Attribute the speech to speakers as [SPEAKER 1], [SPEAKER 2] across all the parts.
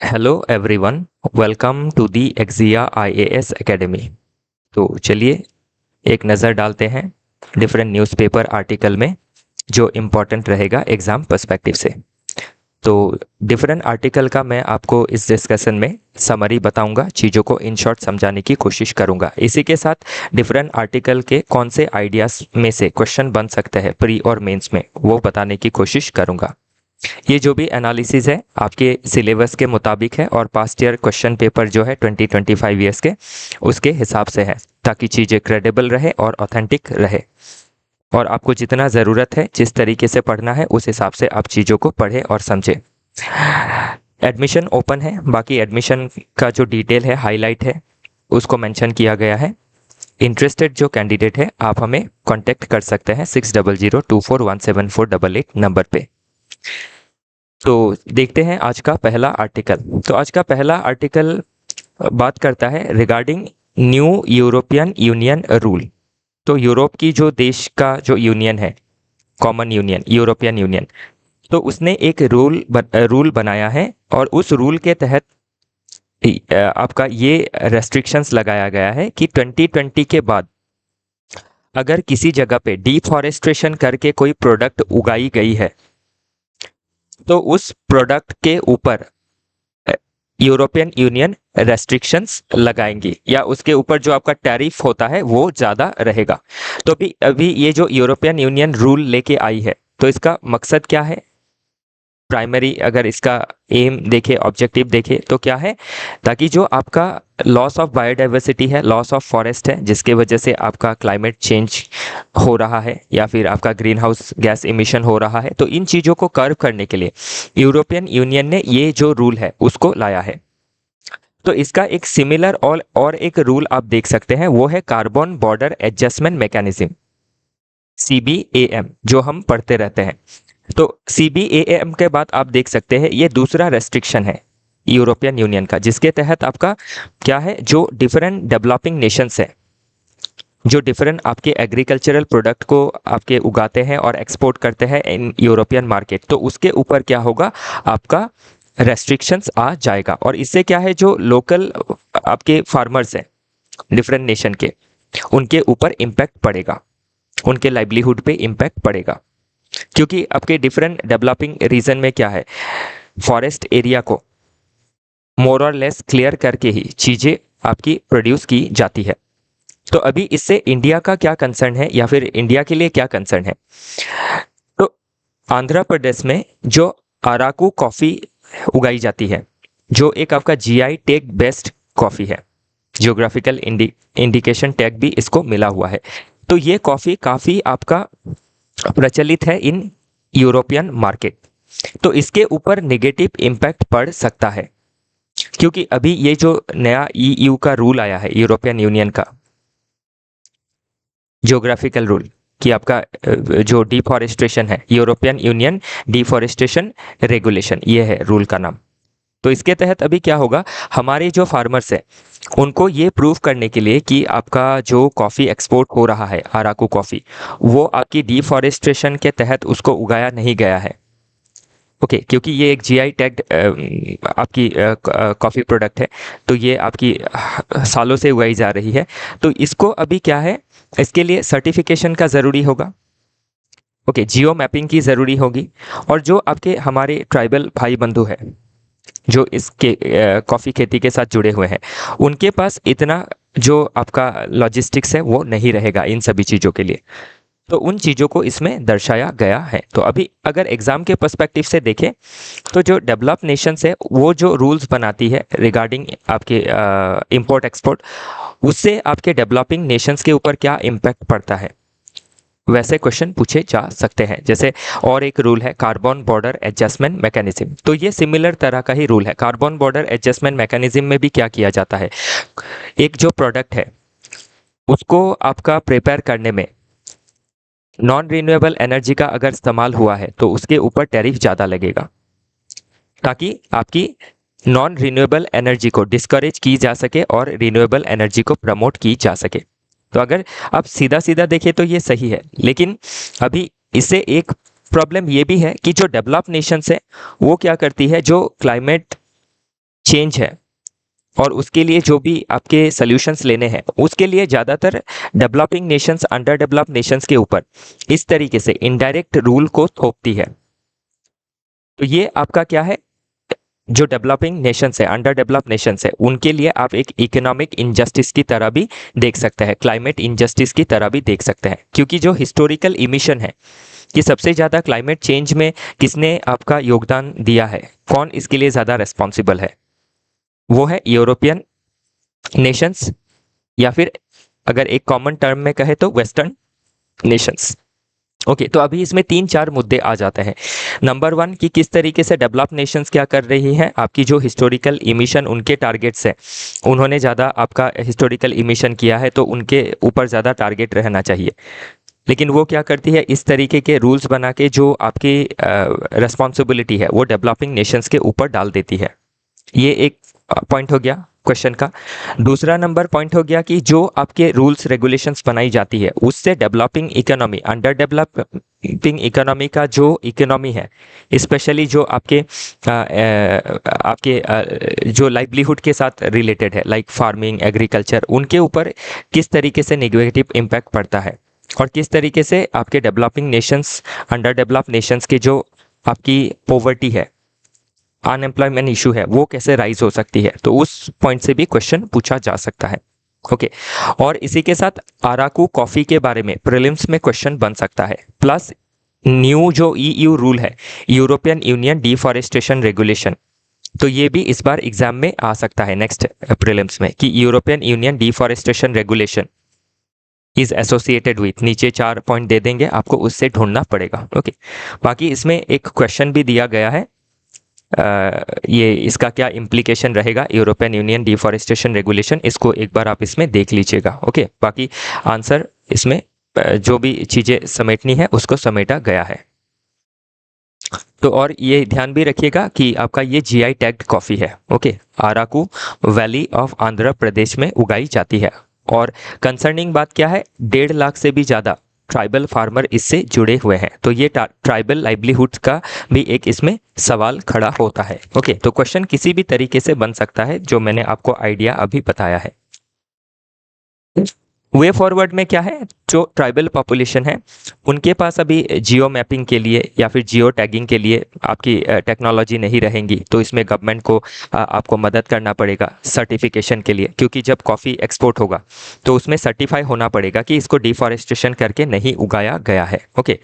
[SPEAKER 1] Hello everyone, welcome to the Exia IAS academy. तो चलिए एक नज़र डालते हैं डिफरेंट न्यूज़पेपर आर्टिकल में जो इम्पोर्टेंट रहेगा एग्ज़ाम पर्सपेक्टिव से। तो डिफरेंट आर्टिकल का मैं आपको इस डिस्कशन में समरी बताऊंगा, चीज़ों को इन शॉर्ट समझाने की कोशिश करूंगा। इसी के साथ डिफरेंट आर्टिकल के कौन से आइडियाज़ में से क्वेश्चन बन सकते हैं प्री और मेंस में, वो बताने की कोशिश करूंगा। ये जो भी एनालिसिस है आपके सिलेबस के मुताबिक है और पास्ट ईयर क्वेश्चन पेपर जो है 2025 ईयर्स के उसके हिसाब से है, ताकि चीज़ें क्रेडिबल रहे और ऑथेंटिक रहे। और आपको जितना ज़रूरत है, जिस तरीके से पढ़ना है, उस हिसाब से आप चीज़ों को पढ़ें और समझें। एडमिशन ओपन है, बाकी एडमिशन का जो डिटेल है, हाईलाइट है, उसको मेंशन किया गया है। इंटरेस्टेड जो कैंडिडेट है, आप हमें कांटेक्ट कर सकते हैं 6002417488 नंबर पे। तो देखते हैं आज का पहला आर्टिकल। तो आज का पहला आर्टिकल बात करता है regarding new European union rule. तो यूरोप की जो देश का जो यूनियन है, कॉमन यूनियन, यूरोपियन यूनियन, तो उसने एक रूल बनाया है और उस रूल के तहत आपका ये रेस्ट्रिक्शंस लगाया गया है कि 2020 के बाद अगर किसी जगह पे डिफॉरेस्ट्रेशन करके कोई प्रोडक्ट उगाई गई है तो उस प्रोडक्ट के ऊपर यूरोपियन यूनियन रेस्ट्रिक्शंस लगाएंगी, या उसके ऊपर जो आपका टैरिफ होता है वो ज़्यादा रहेगा। तो अभी ये जो यूरोपियन यूनियन रूल लेके आई है, तो इसका मकसद क्या है? प्राइमरी अगर इसका एम देखे, ऑब्जेक्टिव देखे, तो क्या है? ताकि जो आपका लॉस ऑफ बायोडाइवर्सिटी है, लॉस ऑफ फॉरेस्ट है, जिसके वजह से आपका क्लाइमेट चेंज हो रहा है या फिर आपका ग्रीन हाउस गैस इमिशन हो रहा है, तो इन चीज़ों को कर्व करने के लिए यूरोपियन यूनियन ने ये जो रूल है उसको लाया है। तो इसका एक सिमिलर और एक रूल आप देख सकते हैं, वो है carbon border adjustment mechanism, CBAM, जो हम पढ़ते रहते हैं। तो CBAM के बाद आप देख सकते हैं ये दूसरा रेस्ट्रिक्शन है यूरोपियन यूनियन का, जिसके तहत आपका क्या है, जो डिफरेंट डेवलपिंग नेशंस है, जो डिफरेंट आपके एग्रीकल्चरल प्रोडक्ट को आपके उगाते हैं और एक्सपोर्ट करते हैं इन यूरोपियन मार्केट, तो उसके ऊपर क्या होगा, आपका रेस्ट्रिक्शंस आ जाएगा। और इससे क्या है, जो लोकल आपके फार्मर्स हैं डिफरेंट नेशन के, उनके ऊपर इम्पैक्ट पड़ेगा, उनके लाइवलीहुड पे इम्पैक्ट पड़ेगा। क्योंकि आपके डिफरेंट डेवलपिंग रीजन में क्या है, फॉरेस्ट एरिया को मोर और लेस क्लियर करके ही चीज़ें आपकी प्रोड्यूस की जाती है। तो अभी इससे इंडिया का क्या कंसर्न है, या फिर इंडिया के लिए क्या कंसर्न है? तो आंध्र प्रदेश में जो अराकू कॉफ़ी उगाई जाती है, जो एक आपका GI टैग बेस्ड कॉफ़ी है, जियोग्राफिकल इंडिकेशन टैग भी इसको मिला हुआ है, तो ये कॉफ़ी काफ़ी आपका प्रचलित है इन यूरोपियन मार्केट। तो इसके ऊपर नेगेटिव इम्पैक्ट पड़ सकता है, क्योंकि अभी ये जो नया EU का रूल आया है, यूरोपियन यूनियन का ज्योग्राफिकल रूल, कि आपका जो डिफॉरेस्टेशन है, यूरोपियन यूनियन डिफॉरेस्टेशन रेगुलेशन, ये है रूल का नाम। तो इसके तहत अभी क्या होगा, हमारे जो फार्मर्स है उनको ये प्रूव करने के लिए कि आपका जो कॉफ़ी एक्सपोर्ट हो रहा है, अराकू कॉफ़ी, वो आपकी डिफॉरेस्टेशन के तहत उसको उगाया नहीं गया है। ओके, क्योंकि ये एक GI टैग्ड आपकी कॉफ़ी प्रोडक्ट है, तो ये आपकी सालों से उगाई जा रही है, तो इसको अभी क्या है, इसके लिए सर्टिफिकेशन का ज़रूरी होगा। ओके, जियो मैपिंग की ज़रूरी होगी। और जो आपके हमारे ट्राइबल भाई बंधु है जो इसके कॉफ़ी खेती के साथ जुड़े हुए हैं, उनके पास इतना जो आपका लॉजिस्टिक्स है वो नहीं रहेगा इन सभी चीज़ों के लिए। तो उन चीज़ों को इसमें दर्शाया गया है। तो अभी अगर एग्ज़ाम के पर्सपेक्टिव से देखें, तो जो डेवलप नेशंस है वो जो रूल्स बनाती है रिगार्डिंग आपके इंपोर्ट एक्सपोर्ट, उससे आपके डेवलपिंग नेशंस के ऊपर क्या इम्पैक्ट पड़ता है, वैसे क्वेश्चन पूछे जा सकते हैं। जैसे और एक रूल है कार्बन बॉर्डर एडजस्टमेंट मैकेनिज्म, तो ये सिमिलर तरह का ही रूल है। कार्बन बॉर्डर एडजस्टमेंट मैकेनिज्म में भी क्या किया जाता है, एक जो प्रोडक्ट है उसको आपका प्रिपेयर करने में नॉन रिन्यूएबल एनर्जी का अगर इस्तेमाल हुआ है तो उसके ऊपर टैरिफ ज़्यादा लगेगा, ताकि आपकी नॉन रिन्यूएबल एनर्जी को डिस्करेज की जा सके और रिन्यूएबल एनर्जी को प्रमोट की जा सके। तो अगर आप सीधा सीधा देखें तो ये सही है, लेकिन अभी इससे एक प्रॉब्लम ये भी है कि जो डेवलप नेशंस है वो क्या करती है, जो क्लाइमेट चेंज है और उसके लिए जो भी आपके सॉल्यूशंस लेने हैं, उसके लिए ज़्यादातर developing Nations under developed Nations के ऊपर इस तरीके से इनडायरेक्ट रूल को थोपती है। तो ये आपका क्या है, जो डेवलपिंग नेशंस है, अंडर डेवलप्ड नेशंस है, उनके लिए आप एक इकोनॉमिक इनजस्टिस की तरह भी देख सकते हैं, क्लाइमेट इनजस्टिस की तरह भी देख सकते हैं। क्योंकि जो हिस्टोरिकल इमिशन है कि सबसे ज़्यादा क्लाइमेट चेंज में किसने आपका योगदान दिया है, कौन इसके लिए ज़्यादा रिस्पॉन्सिबल है, वो है यूरोपियन नेशंस, या फिर अगर एक कॉमन टर्म में कहे तो वेस्टर्न नेशंस। ओके, तो अभी इसमें 3-4 मुद्दे आ जाते हैं। नंबर 1 कि किस तरीके से डेवलप्ड नेशंस क्या कर रही हैं, आपकी जो हिस्टोरिकल इमिशन उनके टारगेट्स है, उन्होंने ज़्यादा आपका हिस्टोरिकल इमिशन किया है तो उनके ऊपर ज़्यादा टारगेट रहना चाहिए। लेकिन वो क्या करती है, इस तरीके के रूल्स बना के जो आपकी रिस्पॉन्सिबिलिटी है वो डेवलपिंग नेशंस के ऊपर डाल देती है। ये एक पॉइंट हो गया क्वेश्चन का। दूसरा नंबर पॉइंट हो गया कि जो आपके रूल्स रेगुलेशंस बनाई जाती है उससे developing economy, under developing economy का जो इकोनॉमी है, स्पेशली जो आपके जो लाइवलीहुड के साथ रिलेटेड है, लाइक फार्मिंग, एग्रीकल्चर, उनके ऊपर किस तरीके से नेगेटिव इम्पैक्ट पड़ता है और किस तरीके से आपके developing Nations, under developed Nations की जो आपकी पॉवर्टी है, अनएम्प्लॉयमेंट इशू है, वो कैसे राइज हो सकती है। तो उस पॉइंट से भी क्वेश्चन पूछा जा सकता है। ओके, और इसी के साथ अराकू कॉफी के बारे में प्रीलिम्स में क्वेश्चन बन सकता है। प्लस न्यू जो ईयू रूल है, यूरोपियन यूनियन डिफॉरेस्टेशन रेगुलेशन, तो ये भी इस बार एग्जाम में आ सकता है नेक्स्ट प्रीलिम्स में कि European union deforestation regulation is associated with, नीचे 4 पॉइंट दे देंगे आपको, उससे ढूंढना पड़ेगा। ओके, बाकी इसमें एक क्वेश्चन भी दिया गया है, ये इसका क्या इम्प्लीकेशन रहेगा यूरोपियन यूनियन डिफॉरेस्टेशन रेगुलेशन, इसको एक बार आप इसमें देख लीजिएगा। ओके, बाकी आंसर इसमें जो भी चीज़ें समेटनी है उसको समेटा गया है। तो और ये ध्यान भी रखिएगा कि आपका ये जीआई टैग्ड कॉफ़ी है। Okay, Araku valley of Andhra Pradesh में उगाई जाती है। और कंसर्निंग बात क्या है, 1.5 लाख से भी ज़्यादा ट्राइबल फार्मर इससे जुड़े हुए हैं। तो ये ट्राइबल लाइवलीहुड का भी एक इसमें सवाल खड़ा होता है। ओके, तो क्वेश्चन किसी भी तरीके से बन सकता है जो मैंने आपको आइडिया अभी बताया है। वे फॉरवर्ड में क्या है, जो ट्राइबल पॉपुलेशन है उनके पास अभी जियो मैपिंग के लिए या फिर जियो टैगिंग के लिए आपकी टेक्नोलॉजी नहीं रहेंगी, तो इसमें गवर्नमेंट को आपको मदद करना पड़ेगा सर्टिफिकेशन के लिए। क्योंकि जब कॉफ़ी एक्सपोर्ट होगा तो उसमें सर्टिफाई होना पड़ेगा कि इसको डिफॉरेस्टेशन करके नहीं उगाया गया है। ओके,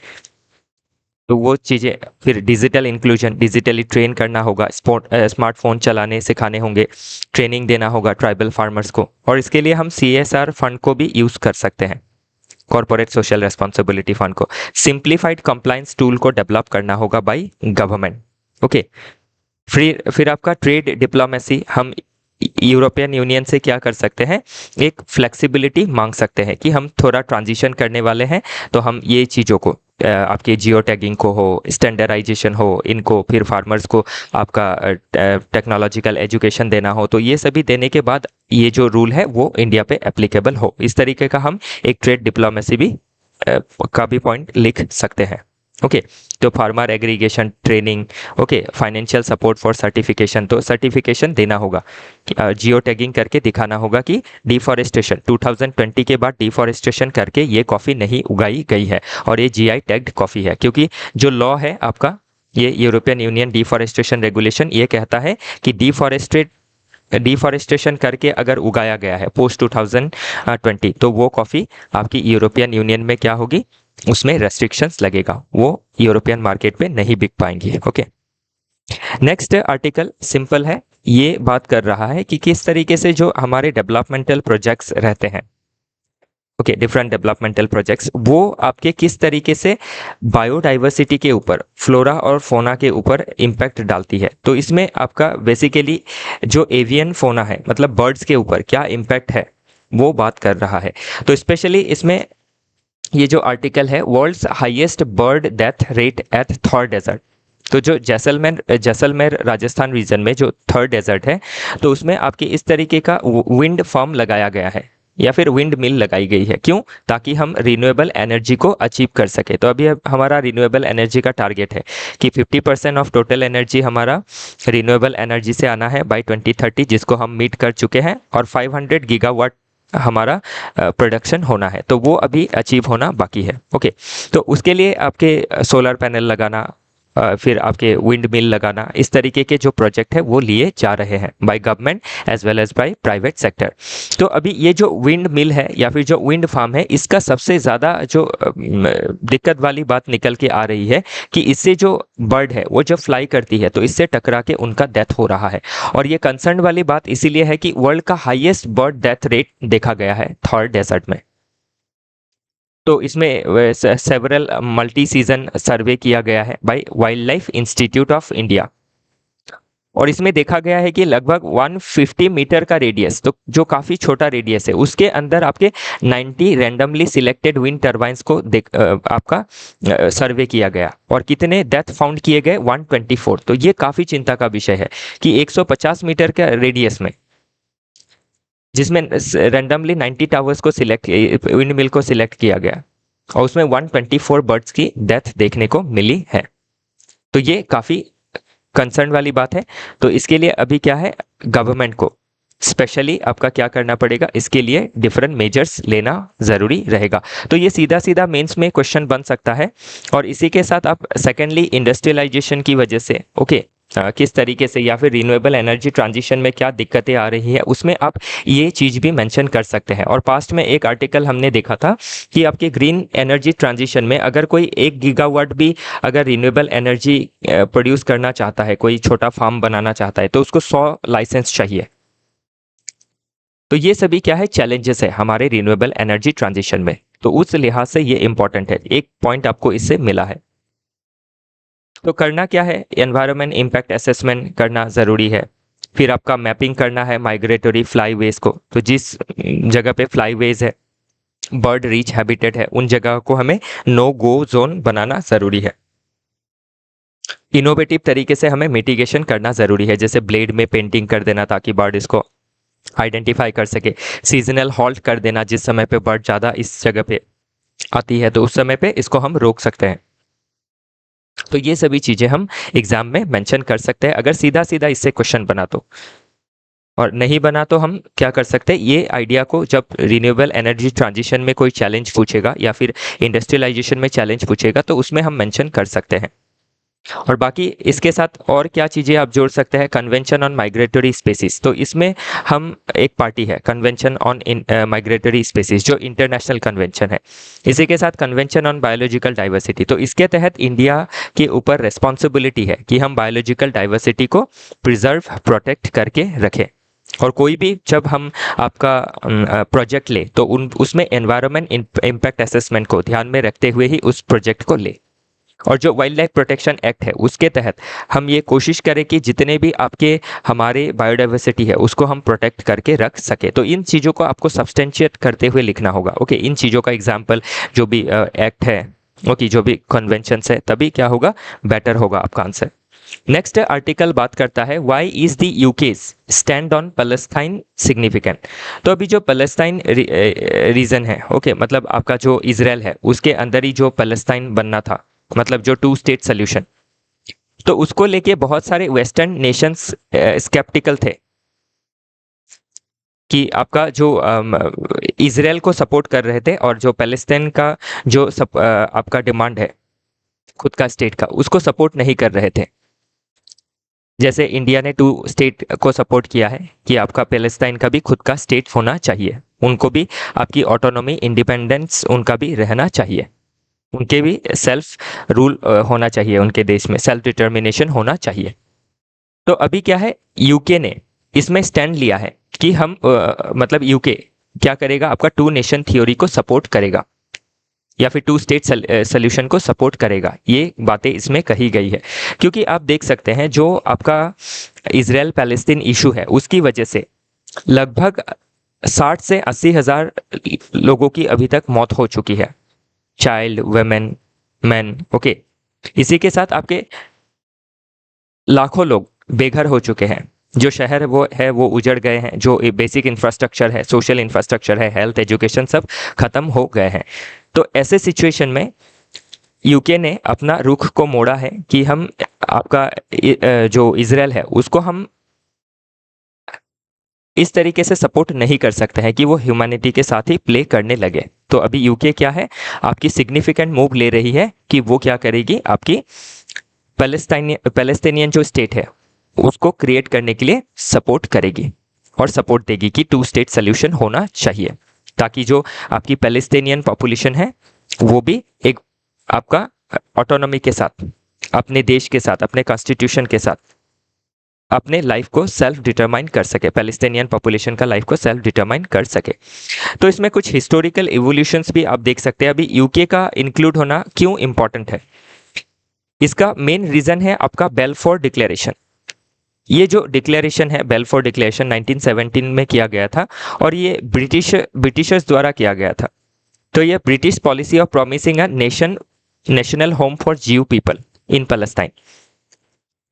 [SPEAKER 1] तो वो चीज़ें फिर डिजिटल इंक्लूजन, डिजिटली ट्रेन करना होगा, स्मार्टफोन चलाने सिखाने होंगे, ट्रेनिंग देना होगा ट्राइबल फार्मर्स को। और इसके लिए हम CSR फंड को भी यूज़ कर सकते हैं, कॉर्पोरेट सोशल रेस्पॉन्सिबिलिटी फंड को। सिंप्लीफाइड कंप्लायंस टूल को डेवलप करना होगा बाय गवर्नमेंट। ओके, फिर आपका ट्रेड डिप्लोमेसी, हम यूरोपियन यूनियन से क्या कर सकते हैं, एक फ्लेक्सिबिलिटी मांग सकते हैं कि हम थोड़ा ट्रांजिशन करने वाले हैं, तो हम ये चीज़ों को आपके जियो टैगिंग को हो, स्टैंडर्डाइजेशन हो, इनको फिर फार्मर्स को आपका टेक्नोलॉजिकल एजुकेशन देना हो, तो ये सभी देने के बाद ये जो रूल है वो इंडिया पे एप्लीकेबल हो, इस तरीके का हम एक ट्रेड डिप्लोमेसी भी का भी पॉइंट लिख सकते हैं। ओके, तो farmer aggregation training, okay, financial support for certification, तो सर्टिफिकेशन देना होगा, जियो टैगिंग करके दिखाना होगा कि डिफॉरेस्टेशन 2020 के बाद डिफॉरेस्टेशन करके ये कॉफ़ी नहीं उगाई गई है और ये जीआई टैग्ड कॉफ़ी है। क्योंकि जो लॉ है आपका, ये यूरोपियन यूनियन डिफॉरेस्टेशन रेगुलेशन, ये कहता है कि डिफॉरेस्टेशन करके अगर उगाया गया है पोस्ट 2020, तो वो कॉफ़ी आपकी यूरोपियन यूनियन में क्या होगी, उसमें रेस्ट्रिक्शंस लगेगा, वो यूरोपियन मार्केट पे नहीं बिक पाएंगी। ओके, नेक्स्ट आर्टिकल सिंपल है, ये बात कर रहा है कि किस तरीके से जो हमारे डेवलपमेंटल प्रोजेक्ट्स रहते हैं, ओके, डिफरेंट डेवलपमेंटल प्रोजेक्ट्स, वो आपके किस तरीके से बायोडाइवर्सिटी के ऊपर, फ्लोरा और फोना के ऊपर इम्पैक्ट डालती है। तो इसमें आपका बेसिकली जो एवियन फोना है, मतलब बर्ड्स के ऊपर क्या इम्पैक्ट है, वो बात कर रहा है। तो स्पेशली इसमें ये जो आर्टिकल है, world's highest bird death rate at Thar desert, तो जो जैसलमेर राजस्थान रीजन में जो थर्ड डेजर्ट है, तो उसमें आपकी इस तरीके का विंड फार्म लगाया गया है, या फिर विंड मिल लगाई गई है। क्यों? ताकि हम रिन्यूएबल एनर्जी को अचीव कर सके। तो अभी हमारा रिन्यूएबल एनर्जी का टारगेट है कि 50% ऑफ टोटल एनर्जी हमारा रिन्यूएबल एनर्जी से आना है बाय 2030, जिसको हम मीट कर चुके हैं, और 500 गीगावाट हमारा प्रोडक्शन होना है, तो वो अभी अचीव होना बाकी है। ओके, तो उसके लिए आपके सोलर पैनल लगाना, फिर आपके विंड मिल लगाना, इस तरीके के जो प्रोजेक्ट है वो लिए जा रहे हैं by government as well as by private sector. तो अभी ये जो विंड मिल है या फिर जो विंड फार्म है, इसका सबसे ज़्यादा जो दिक्कत वाली बात निकल के आ रही है कि इससे जो बर्ड है वो जब फ्लाई करती है तो इससे टकरा के उनका डेथ हो रहा है। और ये कंसर्न वाली बात इसीलिए है कि वर्ल्ड का हाईएस्ट बर्ड डेथ रेट देखा गया है थॉर डेजर्ट में। तो इसमें सेवरल मल्टी सीजन सर्वे किया गया है by wild life institute of India, और इसमें देखा गया है कि लगभग 150 मीटर का रेडियस, तो जो काफ़ी छोटा रेडियस है, उसके अंदर आपके 90 रैंडमली सिलेक्टेड विंड टर्बाइंस को आपका सर्वे किया गया, और कितने डेथ फाउंड किए गए? 124। तो ये काफ़ी चिंता का विषय है कि 150 मीटर का रेडियस में, जिसमें रैंडमली 90 टावर्स को सिलेक्ट, विंड मिल को सिलेक्ट किया गया, और उसमें 124 बर्ड्स की डेथ देखने को मिली है। तो ये काफ़ी कंसर्न वाली बात है। तो इसके लिए अभी क्या है, गवर्नमेंट को स्पेशली आपका क्या करना पड़ेगा, इसके लिए डिफरेंट मेजर्स लेना ज़रूरी रहेगा। तो ये सीधा सीधा मेंस में क्वेश्चन बन सकता है। और इसी के साथ आप सेकेंडली इंडस्ट्रियलाइजेशन की वजह से किस तरीके से, या फिर रिन्यूएबल एनर्जी ट्रांजिशन में क्या दिक्कतें आ रही है, उसमें आप ये चीज़ भी मेंशन कर सकते हैं। और पास्ट में एक आर्टिकल हमने देखा था कि आपके ग्रीन एनर्जी ट्रांजिशन में अगर कोई 1 गीगावाट भी अगर रिन्यूएबल एनर्जी प्रोड्यूस करना चाहता है, कोई छोटा फार्म बनाना चाहता है, तो उसको 100 लाइसेंस चाहिए। तो ये सभी क्या है, चैलेंजेस है हमारे रिन्यूएबल एनर्जी ट्रांजिशन में। तो उस लिहाज से ये इंपॉर्टेंट है, एक पॉइंट आपको इससे मिला है। तो करना क्या है, एनवायरनमेंट इम्पैक्ट असेसमेंट करना ज़रूरी है। फिर आपका मैपिंग करना है माइग्रेटरी फ्लाईवेज को, तो जिस जगह पे फ्लाईवेज है, बर्ड रीच हैबिटेट है, उन जगह को हमें नो गो जोन बनाना ज़रूरी है। इनोवेटिव तरीके से हमें मिटिगेशन करना ज़रूरी है, जैसे ब्लेड में पेंटिंग कर देना ताकि बर्ड इसको आइडेंटिफाई कर सके, सीजनल हॉल्ट कर देना, जिस समय पे बर्ड ज़्यादा इस जगह पे आती है तो उस समय पे इसको हम रोक सकते हैं। तो ये सभी चीज़ें हम एग्जाम में मेंशन कर सकते हैं, अगर सीधा सीधा इससे क्वेश्चन बना तो। और नहीं बना तो हम क्या कर सकते हैं, ये आइडिया को जब रिन्यूएबल एनर्जी ट्रांजिशन में कोई चैलेंज पूछेगा या फिर इंडस्ट्रियलाइजेशन में चैलेंज पूछेगा तो उसमें हम मेंशन कर सकते हैं। और बाकी इसके साथ और क्या चीज़ें आप जोड़ सकते हैं, कन्वेंशन ऑन माइग्रेटरी स्पेसीज। तो इसमें हम एक पार्टी है कन्वेंशन ऑन माइग्रेटरी स्पेसीज, जो इंटरनेशनल कन्वेंशन है। इसी के साथ कन्वेंशन ऑन बायोलॉजिकल डाइवर्सिटी, तो इसके तहत इंडिया के ऊपर रिस्पॉन्सिबिलिटी है कि हम बायोलॉजिकल डाइवर्सिटी को प्रिजर्व प्रोटेक्ट करके रखें। और कोई भी जब हम आपका प्रोजेक्ट ले तो उसमें एनवायरनमेंट इम्पैक्ट असेसमेंट को ध्यान में रखते हुए ही उस प्रोजेक्ट को ले। और जो वाइल्ड लाइफ प्रोटेक्शन एक्ट है उसके तहत हम ये कोशिश करें कि जितने भी आपके हमारे बायोडाइवर्सिटी है उसको हम प्रोटेक्ट करके रख सके। तो इन चीज़ों को आपको सब्सटेंशिएट करते हुए लिखना होगा। ओके, इन चीज़ों का एग्जाम्पल जो भी एक्ट है, ओके, जो भी कन्वेंशंस है, तभी क्या होगा, बेटर होगा आपका आंसर। नेक्स्ट आर्टिकल बात करता है why is the UK's stand on Palestine significant. तो अभी जो पैलेस्टाइन रीजन है, ओके, मतलब आपका जो इजराइल है उसके अंदर ही जो पैलेस्टाइन बनना था, मतलब जो 2 स्टेट सोल्यूशन, तो उसको लेके बहुत सारे वेस्टर्न नेशंस स्केप्टिकल थे कि आपका जो इजराइल को सपोर्ट कर रहे थे, और जो पैलेस्टाइन का जो आपका डिमांड है खुद का स्टेट का, उसको सपोर्ट नहीं कर रहे थे। जैसे इंडिया ने 2 स्टेट को सपोर्ट किया है कि आपका पैलेस्टाइन का भी खुद का स्टेट होना चाहिए, उनको भी आपकी ऑटोनॉमी, इंडिपेंडेंस उनका भी रहना चाहिए, उनके भी सेल्फ रूल होना चाहिए, उनके देश में सेल्फ डिटर्मिनेशन होना चाहिए। तो अभी क्या है, यूके ने इसमें स्टैंड लिया है कि हम मतलब यूके क्या करेगा, आपका 2 नेशन थ्योरी को सपोर्ट करेगा या फिर 2 स्टेट सोल्यूशन को सपोर्ट करेगा। ये बातें इसमें कही गई है, क्योंकि आप देख सकते हैं जो आपका इजराइल पैलेस्टीन इशू है उसकी वजह से लगभग 60 से 80 हज़ार लोगों की अभी तक मौत हो चुकी है, चाइल्ड, वुमेन, मैन। ओके, इसी के साथ आपके लाखों लोग बेघर हो चुके हैं। जो शहर वो उजड़ गए हैं, जो बेसिक इंफ्रास्ट्रक्चर है, सोशल इंफ्रास्ट्रक्चर है, हेल्थ, एजुकेशन सब खत्म हो गए हैं। तो ऐसे सिचुएशन में यूके ने अपना रुख को मोड़ा है कि हम आपका जो इजराइल है उसको हम इस तरीके से सपोर्ट नहीं कर सकते हैं कि वो ह्यूमैनिटी के साथ ही प्ले करने लगे। तो अभी यूके क्या है, आपकी सिग्निफिकेंट मूव ले रही है कि वो क्या करेगी, आपकी पैलेस्टाइनियन जो स्टेट है उसको क्रिएट करने के लिए सपोर्ट करेगी और सपोर्ट देगी कि 2 स्टेट सोल्यूशन होना चाहिए, ताकि जो आपकी पैलेस्टाइनियन पॉपुलेशन है वो भी एक आपका ऑटोनॉमी के साथ, अपने देश के साथ, अपने कॉन्स्टिट्यूशन के साथ अपने लाइफ को सेल्फ डिटरमाइन कर सके, पैलेस्टाइनियन पॉपुलेशन का लाइफ को सेल्फ डिटरमाइन कर सके। तो इसमें कुछ हिस्टोरिकल इवोल्यूशंस भी आप देख सकते हैं। अभी यूके का इंक्लूड होना क्यों इंपॉर्टेंट है, इसका मेन रीजन है आपका बेलफोर डिक्लेरेशन। ये जो डिक्लेरेशन है, बेलफोर डिक्लेरेशन 1917 में किया गया था और ये ब्रिटिशर्स द्वारा किया गया था। तो ये British policy of promising a national home for जीव पीपल इन पैलेस्टाइन।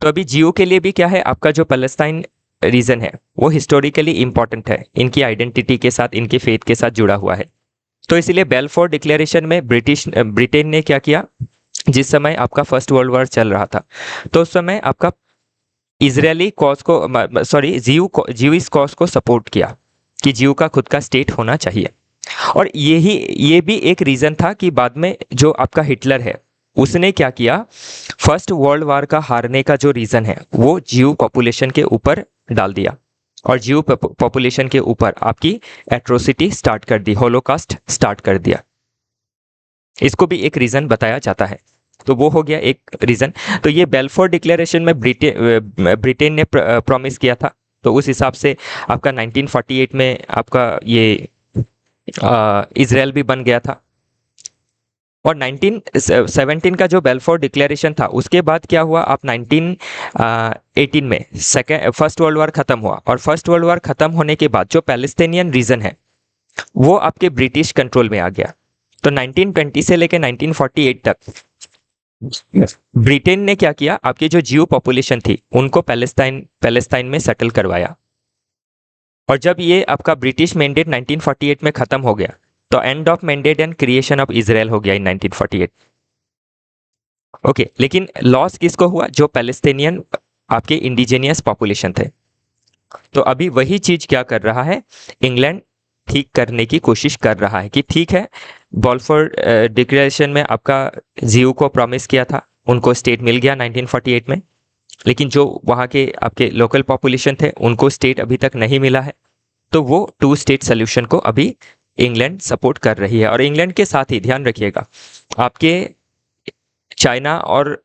[SPEAKER 1] तो अभी जीओ के लिए भी क्या है, आपका जो पैलेस्टाइन रीजन है वो हिस्टोरिकली इंपॉर्टेंट है, इनकी आइडेंटिटी के साथ, इनके फेथ के साथ जुड़ा हुआ है। तो इसीलिए बेलफोर डिक्लेरेशन में ब्रिटेन ने क्या किया, जिस समय आपका फर्स्ट वर्ल्ड वॉर चल रहा था तो उस समय आपका इजरायली कॉज को, सॉरी, जीविश कॉज को सपोर्ट किया कि जीव का खुद का स्टेट होना चाहिए। और ये भी एक रीजन था कि बाद में जो आपका हिटलर है उसने क्या किया, फर्स्ट वर्ल्ड वॉर का हारने का जो रीजन है वो जीव पॉपुलेशन के ऊपर डाल दिया और जीव पॉपुलेशन के ऊपर आपकी एट्रोसिटी स्टार्ट कर दी, होलोकास्ट स्टार्ट कर दिया। इसको भी एक रीजन बताया जाता है। तो वो हो गया एक रीजन। तो ये बेलफोर डिक्लेरेशन में ब्रिटेन ने प्रॉमिस किया था, तो उस हिसाब से आपका 1948 में आपका ये इजराइल भी बन गया था। और 1917 का जो बेलफोर डिक्लेरेशन था उसके बाद क्या हुआ, आप 1918 में फर्स्ट वर्ल्ड वॉर खत्म हुआ और फर्स्ट वर्ल्ड वॉर खत्म होने के बाद जो पैलेस्टीनियन रीजन है वो आपके ब्रिटिश कंट्रोल में आ गया। तो 1920 से लेकर 1948 तक ब्रिटेन ने क्या किया, आपकी जो जीव पॉपुलेशन थी उनको पैलेस्टाइन में सेटल करवाया। और जब ये आपका ब्रिटिश मैंडेट 1948 में खत्म हो गया तो end of mandate and creation of Israel हो गया इन 1948। ओके, लेकिन लॉस किसको हुआ, जो पैलेस्टीनियन आपके इंडिजिनियस पॉपुलेशन थे। तो अभी वही चीज क्या कर रहा है, इंग्लैंड ठीक करने की कोशिश कर रहा है कि ठीक है, बॉलफोर डिक्लेरेशन में आपका जीव को प्रॉमिस किया था, उनको स्टेट मिल गया 1948 में, लेकिन जो वहाँ के आपके लोकल पॉपुलेशन थे उनको स्टेट अभी तक नहीं मिला है। तो वो 2 स्टेट सोल्यूशन को अभी इंग्लैंड सपोर्ट कर रही है। और इंग्लैंड के साथ ही ध्यान रखिएगा, आपके चाइना और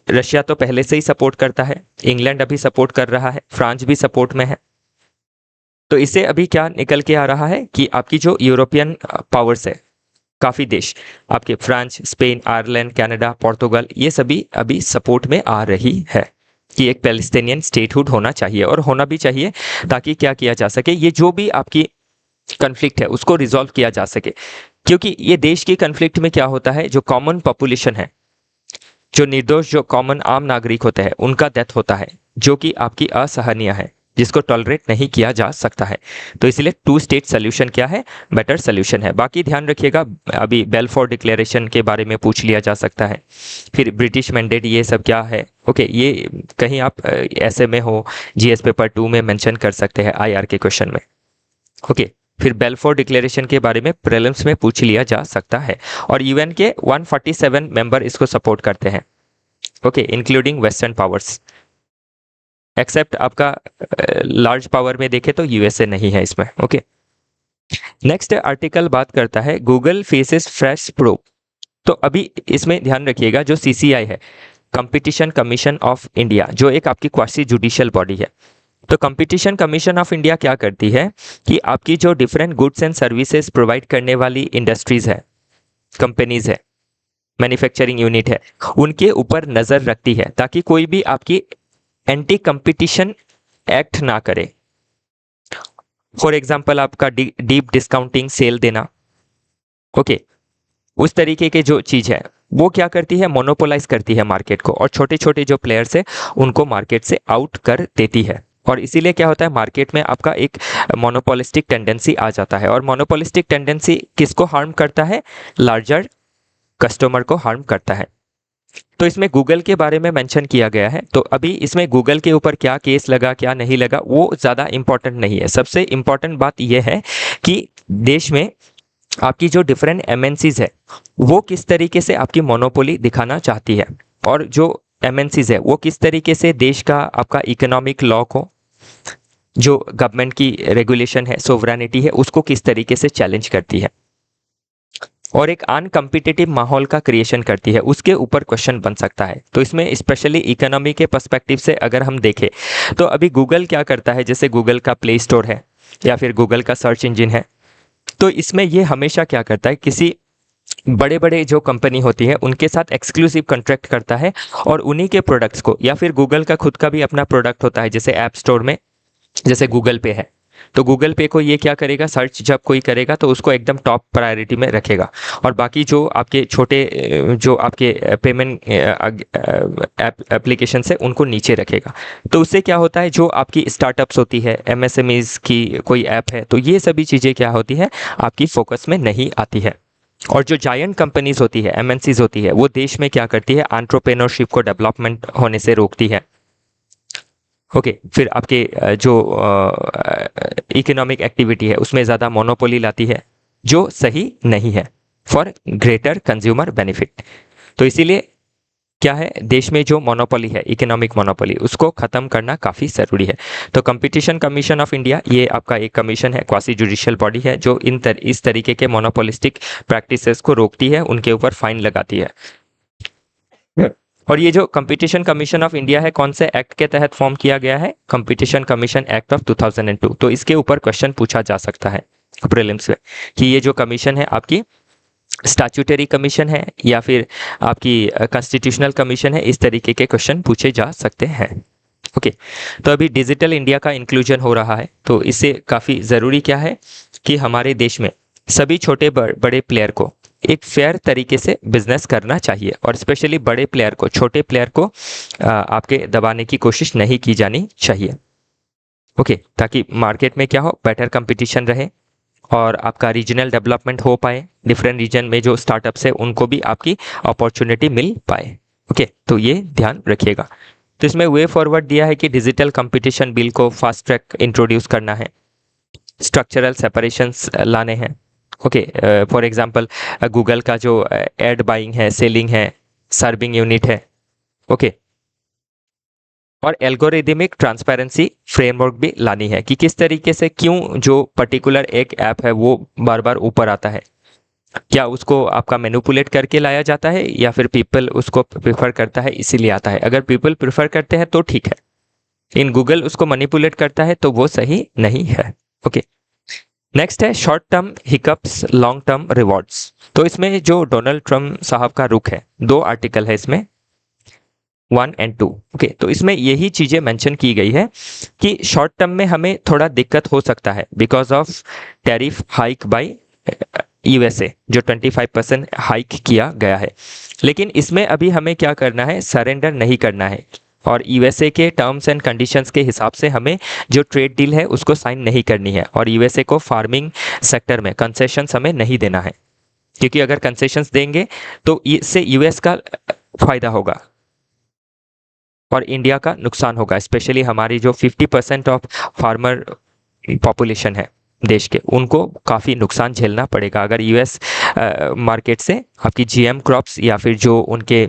[SPEAKER 1] रशिया तो पहले से ही सपोर्ट करता है, इंग्लैंड अभी सपोर्ट कर रहा है, फ्रांस भी सपोर्ट में है। तो इससे अभी क्या निकल के आ रहा है कि आपकी जो यूरोपियन पावर्स है, काफ़ी देश आपके France, Spain, Ireland, Canada, Portugal, ये सभी अभी सपोर्ट में आ रही है कि एक पैलेस्टीनियन स्टेटहुड होना चाहिए और होना भी चाहिए, ताकि क्या किया जा सके, ये जो भी आपकी कन्फ्लिक्ट है उसको रिजॉल्व किया जा सके। क्योंकि ये देश की कन्फ्लिक्ट में क्या होता है, जो कॉमन पॉपुलेशन है, जो निर्दोष, जो कॉमन आम नागरिक होते हैं, उनका डेथ होता है, जो कि आपकी असहनीय है, जिसको टॉलरेट नहीं किया जा सकता है। तो इसलिए 2 स्टेट सोल्यूशन क्या है, बेटर सोल्यूशन है। बाकी ध्यान रखिएगा, अभी बेलफोर डिक्लेरेशन के बारे में पूछ लिया जा सकता है, फिर ब्रिटिश मैंडेट, ये सब क्या है। ओके, ये कहीं आप ऐसे में हो, जीएस पेपर 2 में मेंशन कर सकते हैं, आईआर के क्वेश्चन में। ओके, फिर बेलफोर डिक्लेरेशन के बारे में प्रीलिम्स में पूछ लिया जा सकता है। और यूएन के 147 मेंबर इसको सपोर्ट करते हैं, okay, including western powers, except आपका लार्ज पावर में देखे तो यूएसए नहीं है इसमें। ओके, नेक्स्ट आर्टिकल बात करता है गूगल फेसेस फ्रेश प्रोब। तो अभी इसमें ध्यान रखिएगा, जो सीसीआई है, कंपटीशन कमीशन ऑफ इंडिया, जो एक आपकी क्वासी जुडिशियल बॉडी है। तो कंपटीशन कमीशन ऑफ इंडिया क्या करती है कि आपकी जो different goods and services provide करने वाली इंडस्ट्रीज है, कंपनीज है, मैन्युफैक्चरिंग यूनिट है, उनके ऊपर नजर रखती है, ताकि कोई भी आपकी एंटी कंपटीशन एक्ट ना करे। फॉर एग्जाम्पल आपका डीप डिस्काउंटिंग सेल देना, ओके, उस तरीके के जो चीज है वो क्या करती है, मोनोपोलाइज करती है मार्केट को, और छोटे छोटे जो प्लेयर्स है उनको मार्केट से आउट कर देती है। और इसीलिए क्या होता है, मार्केट में आपका एक मोनोपोलिस्टिक टेंडेंसी आ जाता है। और मोनोपोलिस्टिक टेंडेंसी किसको हार्म करता है? लार्जर कस्टमर को हार्म करता है। तो इसमें गूगल के बारे में मेंशन किया गया है। तो अभी इसमें गूगल के ऊपर क्या केस लगा क्या नहीं लगा वो ज़्यादा इंपॉर्टेंट नहीं है। सबसे इंपॉर्टेंट बात यह है कि देश में आपकी जो डिफरेंट एमएनसीज है वो किस तरीके से आपकी मोनोपोली दिखाना चाहती है, और जो एमएनसीज है वो किस तरीके से देश का आपका इकोनॉमिक लॉ को, जो गवर्नमेंट की रेगुलेशन है, सोवरेनिटी है, उसको किस तरीके से चैलेंज करती है और एक अनकम्पिटिटिव माहौल का क्रिएशन करती है, उसके ऊपर क्वेश्चन बन सकता है। तो इसमें स्पेशली इकोनॉमी के पर्सपेक्टिव से अगर हम देखें तो अभी गूगल क्या करता है, जैसे गूगल का प्ले स्टोर है या फिर गूगल का सर्च इंजन है, तो इसमें ये हमेशा क्या करता है, किसी बड़े बड़े जो कंपनी होती है उनके साथ एक्सक्लूसिव कॉन्ट्रैक्ट करता है और उन्हीं के प्रोडक्ट्स को, या फिर गूगल का खुद का भी अपना प्रोडक्ट होता है जैसे ऐप स्टोर में, जैसे गूगल पे है, तो गूगल पे को ये क्या करेगा, सर्च जब कोई करेगा तो उसको एकदम टॉप प्रायोरिटी में रखेगा, और बाकी जो आपके छोटे जो आपके पेमेंट एप्लीकेशन है उनको नीचे रखेगा। तो उससे क्या होता है, जो आपकी स्टार्टअप्स होती है, एमएसएमईज की कोई ऐप है, तो ये सभी चीज़ें क्या होती है, आपकी फोकस में नहीं आती है। और जो जायंट कंपनीज होती है, एमएनसीज होती है, वो देश में क्या करती है, एंटरप्रेन्योरशिप को डेवलपमेंट होने से रोकती है। ओके फिर आपके जो इकोनॉमिक एक्टिविटी है उसमें ज़्यादा मोनोपोली लाती है, जो सही नहीं है, फॉर ग्रेटर कंज्यूमर बेनिफिट। तो इसीलिए क्या है, देश में जो मोनोपोली है, इकोनॉमिक मोनोपोली, उसको ख़त्म करना काफ़ी ज़रूरी है। तो कंपटीशन कमीशन ऑफ इंडिया, ये आपका एक कमीशन है, क्वासी जुडिशियल बॉडी है, जो इस तरीके के मोनोपोलिस्टिक प्रैक्टिसेस को रोकती है, उनके ऊपर फाइन लगाती है। और ये जो कंपटीशन कमीशन ऑफ इंडिया है, कौन से एक्ट के तहत फॉर्म किया गया है, कंपटीशन कमीशन एक्ट ऑफ 2002। तो इसके ऊपर क्वेश्चन पूछा जा सकता है प्रीलिम्स में कि ये जो कमीशन है आपकी स्टैट्यूटरी कमीशन है या फिर आपकी कॉन्स्टिट्यूशनल कमीशन है, इस तरीके के क्वेश्चन पूछे जा सकते हैं। ओके तो अभी डिजिटल इंडिया का इंक्लूजन हो रहा है, तो इससे काफ़ी ज़रूरी क्या है कि हमारे देश में सभी छोटे बड़े प्लेयर को एक फेयर तरीके से बिजनेस करना चाहिए, और स्पेशली बड़े प्लेयर को, छोटे प्लेयर को आपके दबाने की कोशिश नहीं की जानी चाहिए। ओके ताकि मार्केट में क्या हो, बेटर कंपटीशन रहे और आपका रीजनल डेवलपमेंट हो पाए, डिफरेंट रीजन में जो स्टार्टअप्स है उनको भी आपकी अपॉर्चुनिटी मिल पाए। ओके तो ये ध्यान रखिएगा। तो इसमें वे फॉरवर्ड दिया है कि डिजिटल कंपटीशन बिल को फास्ट ट्रैक इंट्रोड्यूस करना है, स्ट्रक्चरल सेपरेशंस लाने हैं। ओके फॉर एग्जांपल गूगल का जो एड बाइंग है, सेलिंग है, सर्विंग यूनिट है। ओके और एल्गोरिदमिक ट्रांसपेरेंसी फ्रेमवर्क भी लानी है कि किस तरीके से क्यों जो पर्टिकुलर एक ऐप है वो बार बार ऊपर आता है, क्या उसको आपका मैनिपुलेट करके लाया जाता है या फिर पीपल उसको प्रेफर करता है इसीलिए आता है। अगर पीपल प्रेफर करते हैं तो ठीक है, इन गूगल उसको मैनिपुलेट करता है तो वो सही नहीं है। ओके नेक्स्ट है short term hiccups long term rewards. तो इसमें जो डोनाल्ड ट्रम्प साहब का रुख है, 2 आर्टिकल है इसमें 1 और 2। ओके तो इसमें यही चीज़ें मेंशन की गई है कि शॉर्ट टर्म में हमें थोड़ा दिक्कत हो सकता है because of tariff hike by USA, जो 25% हाइक किया गया है। लेकिन इसमें अभी हमें क्या करना है, सरेंडर नहीं करना है, और यूएसए के टर्म्स एंड कंडीशंस के हिसाब से हमें जो ट्रेड डील है उसको साइन नहीं करनी है, और यूएसए को फार्मिंग सेक्टर में कंसेशंस हमें नहीं देना है, क्योंकि अगर कंसेशंस देंगे तो इससे यूएस का फायदा होगा और इंडिया का नुकसान होगा। स्पेशली हमारी जो 50% ऑफ फार्मर पॉपुलेशन है देश के, उनको काफ़ी नुकसान झेलना पड़ेगा अगर यूएस मार्केट से आपकी जीएम क्रॉप्स या फिर जो उनके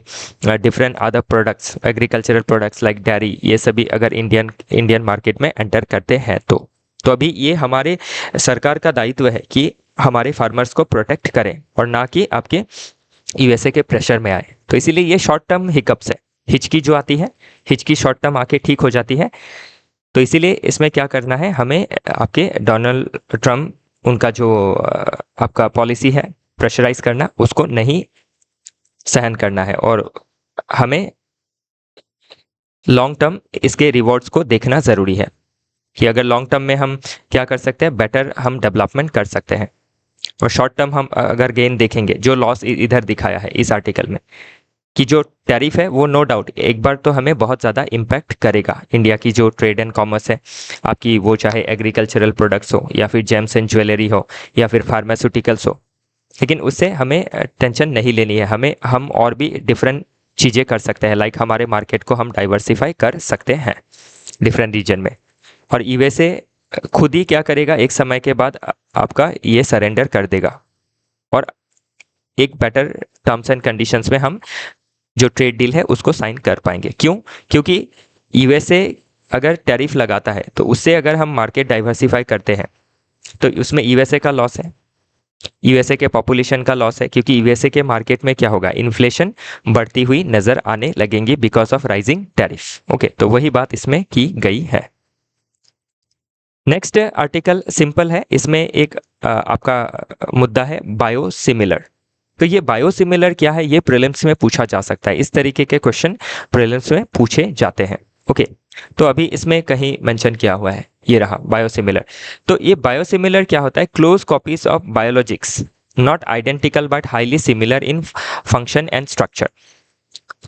[SPEAKER 1] different other products, agricultural products like dairy, ये सभी अगर इंडियन मार्केट में एंटर करते हैं तो अभी ये हमारे सरकार का दायित्व है कि हमारे फार्मर्स को प्रोटेक्ट करें और ना कि आपके यूएसए के प्रेशर में आए। तो इसीलिए ये शॉर्ट टर्म हिकअप्स है, हिचकी जो आती है, हिचकी शॉर्ट टर्म आके ठीक हो जाती है। तो इसीलिए इसमें क्या करना है, हमें आपके डोनाल्ड ट्रम्प उनका जो आपका पॉलिसी है प्रेशराइज करना, उसको नहीं सहन करना है, और हमें लॉन्ग टर्म इसके रिवॉर्ड्स को देखना ज़रूरी है कि अगर लॉन्ग टर्म में हम क्या कर सकते हैं, बेटर हम डेवलपमेंट कर सकते हैं, और शॉर्ट टर्म हम अगर गेन देखेंगे, जो लॉस इधर दिखाया है इस आर्टिकल में, कि जो टैरिफ है वो नो डाउट एक बार तो हमें बहुत ज़्यादा इम्पैक्ट करेगा। इंडिया की जो ट्रेड एंड कॉमर्स है आपकी, वो चाहे एग्रीकल्चरल प्रोडक्ट्स हो या फिर जेम्स एंड ज्वेलरी हो या फिर फार्मास्यूटिकल्स हो, लेकिन उससे हमें टेंशन नहीं लेनी है। हम और भी डिफरेंट चीज़ें कर सकते हैं, लाइक हमारे मार्केट को हम डाइवर्सिफाई कर सकते हैं डिफरेंट रीजन में। और यूएसए खुद ही क्या करेगा, एक समय के बाद आपका ये सरेंडर कर देगा और एक बेटर टर्म्स एंड कंडीशंस में हम जो ट्रेड डील है उसको साइन कर पाएंगे। क्यों? क्योंकि यूएसए अगर टैरिफ लगाता है तो उससे अगर हम मार्केट डाइवर्सिफाई करते हैं तो उसमें यूएसए का लॉस है, यूएसए के पॉपुलेशन का लॉस है, क्योंकि यूएसए के मार्केट में क्या होगा, इन्फ्लेशन बढ़ती हुई नजर आने लगेंगी because of rising tariff. Okay, तो वही बात इसमें की गई है। नेक्स्ट आर्टिकल सिंपल है, इसमें एक आपका मुद्दा है बायोसिमिलर। तो ये बायोसिमिलर क्या है, ये प्रीलिम्स में पूछा जा सकता है। इस तरीके के क्वेश्चन प्रीलिम्स में पूछे जाते हैं। ओके, तो अभी इसमें कहीं मेंशन किया हुआ है, ये रहा बायोसिमिलर। तो ये बायोसिमिलर क्या होता है, close copies of biologics not identical but highly similar in function and structure.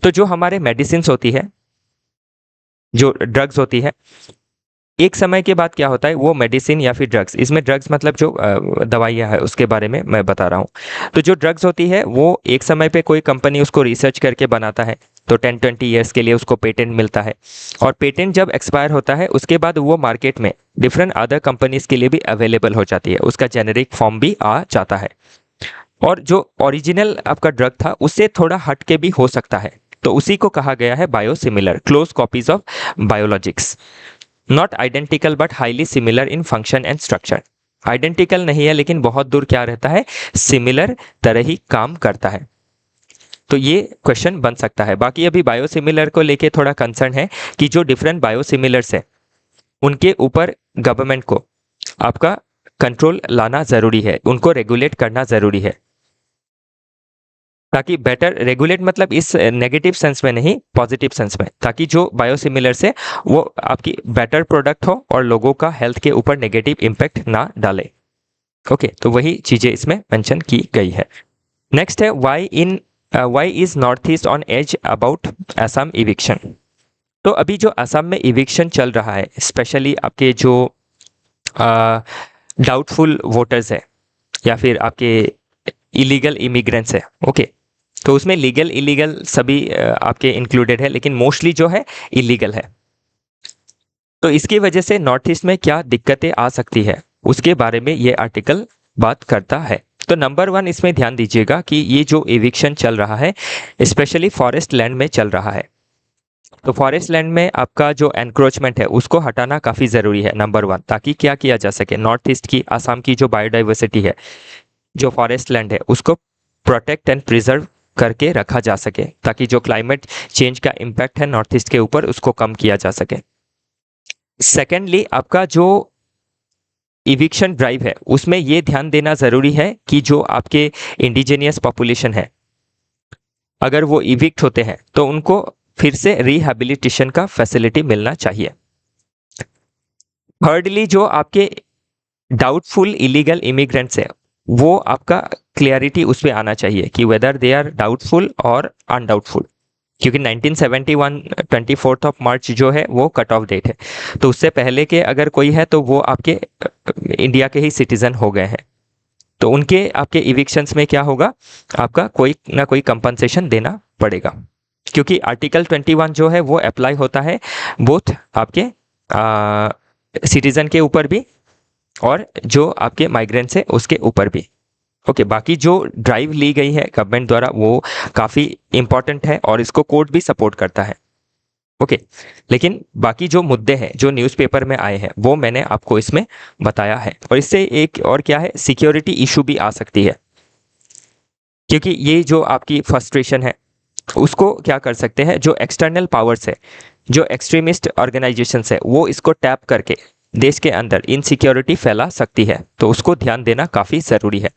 [SPEAKER 1] तो जो हमारे मेडिसिन होती है, जो ड्रग्स होती है, एक समय के बाद क्या होता है, वो मेडिसिन या फिर ड्रग्स, इसमें ड्रग्स मतलब जो दवाइयाँ है उसके बारे में मैं बता रहा हूँ। तो जो ड्रग्स होती है वो एक समय पे कोई कंपनी उसको रिसर्च करके बनाता है, तो 10-20 ईयर्स के लिए उसको पेटेंट मिलता है। और पेटेंट जब एक्सपायर होता है उसके बाद वो मार्केट में डिफरेंट अदर कंपनीज के लिए भी अवेलेबल हो जाती है, उसका जेनेरिक फॉर्म भी आ जाता है। और जो ओरिजिनल आपका ड्रग था उससे थोड़ा हट के भी हो सकता है, तो उसी को कहा गया है biosimilar, close copies of biologics not identical but highly similar in function and structure. Identical नहीं है लेकिन बहुत दूर क्या रहता है, सिमिलर तरह ही काम करता है। तो ये क्वेश्चन बन सकता है। बाकी अभी बायोसिमिलर को लेके थोड़ा कंसर्न है कि जो डिफरेंट बायोसिमिलर्स है उनके ऊपर गवर्नमेंट को आपका कंट्रोल लाना जरूरी है, उनको रेगुलेट करना जरूरी है, ताकि बेटर रेगुलेट मतलब इस नेगेटिव सेंस में नहीं, पॉजिटिव सेंस में, ताकि जो बायोसिमिलर से वो आपकी बेटर प्रोडक्ट हो और लोगों का हेल्थ के ऊपर नेगेटिव इम्पैक्ट ना डाले। ओके, तो वही चीजें इसमें मेंशन की गई है। नेक्स्ट है why is North East on edge about Assam eviction. तो अभी जो असम में इविक्शन चल रहा है, स्पेशली आपके जो डाउटफुल वोटर्स है या फिर आपके इलीगल इमिग्रेंट्स है, ओके, तो उसमें लीगल इलीगल सभी आपके इंक्लूडेड है, लेकिन मोस्टली जो है इलीगल है। तो इसकी वजह से नॉर्थ ईस्ट में क्या दिक्कतें आ सकती है उसके बारे में ये आर्टिकल बात करता है। तो नंबर 1 इसमें ध्यान दीजिएगा कि ये जो एविक्शन चल रहा है स्पेशली फॉरेस्ट लैंड में चल रहा है। तो फॉरेस्ट लैंड में आपका जो एनक्रोचमेंट है उसको हटाना काफ़ी ज़रूरी है, नंबर 1, ताकि क्या किया जा सके, नॉर्थ ईस्ट की, आसाम की जो बायोडाइवर्सिटी है, जो फॉरेस्ट लैंड है, उसको प्रोटेक्ट एंड प्रिजर्व करके रखा जा सके, ताकि जो क्लाइमेट चेंज का इम्पैक्ट है नॉर्थ ईस्ट के ऊपर उसको कम किया जा सके। सेकेंडली, आपका जो इविक्शन ड्राइव है उसमें ये ध्यान देना ज़रूरी है कि जो आपके इंडिजिनियस पॉपुलेशन है अगर वो इविक्ट होते हैं तो उनको फिर से रिहैबिलिटेशन का फैसिलिटी मिलना चाहिए। थर्डली, जो आपके डाउटफुल इलीगल इमिग्रेंट्स है वो आपका क्लियरिटी उस पर आना चाहिए कि वेदर दे आर डाउटफुल और अनडाउटफुल, क्योंकि 1971 24 मार्च जो है वो कट ऑफ डेट है, तो उससे पहले के अगर कोई है तो वो आपके इंडिया के ही सिटीजन हो गए हैं, तो उनके आपके इविक्शंस में क्या होगा, आपका कोई ना कोई कंपनसेशन देना पड़ेगा, क्योंकि आर्टिकल 21 जो है वो अप्लाई होता है बोथ आपके सिटीजन के ऊपर भी और जो आपके माइग्रेंट्स है उसके ऊपर भी। ओके, बाकी जो ड्राइव ली गई है गवर्नमेंट द्वारा वो काफ़ी इंपॉर्टेंट है और इसको कोर्ट भी सपोर्ट करता है। ओके, लेकिन बाकी जो मुद्दे हैं जो न्यूज़पेपर में आए हैं वो मैंने आपको इसमें बताया है। और इससे एक और क्या है, सिक्योरिटी इशू भी आ सकती है, क्योंकि ये जो आपकी फ्रस्ट्रेशन है उसको क्या कर सकते हैं, जो एक्सटर्नल पावर्स है, जो एक्सट्रीमिस्ट ऑर्गेनाइजेशंस है, वो इसको टैप करके देश के अंदर इनसिक्योरिटी फैला सकती है, तो उसको ध्यान देना काफ़ी ज़रूरी है।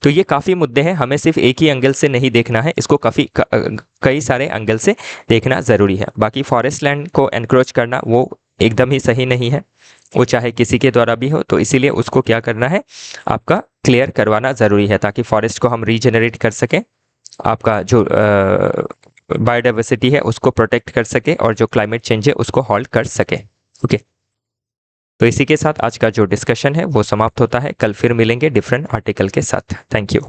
[SPEAKER 1] तो ये काफ़ी मुद्दे हैं, हमें सिर्फ एक ही एंगल से नहीं देखना है, इसको कई सारे एंगल से देखना ज़रूरी है। बाकी फॉरेस्ट लैंड को एनक्रोच करना वो एकदम ही सही नहीं है, वो चाहे किसी के द्वारा भी हो, तो इसीलिए उसको क्या करना है, आपका क्लियर करवाना ज़रूरी है, ताकि फॉरेस्ट को हम रीजनरेट कर सकें, आपका जो बायोडाइवर्सिटी है उसको प्रोटेक्ट कर सके और जो क्लाइमेट चेंज है उसको हॉल्ट कर सके। ओके, तो इसी के साथ आज का जो डिस्कशन है वो समाप्त होता है। कल फिर मिलेंगे डिफरेंट आर्टिकल के साथ। Thank you.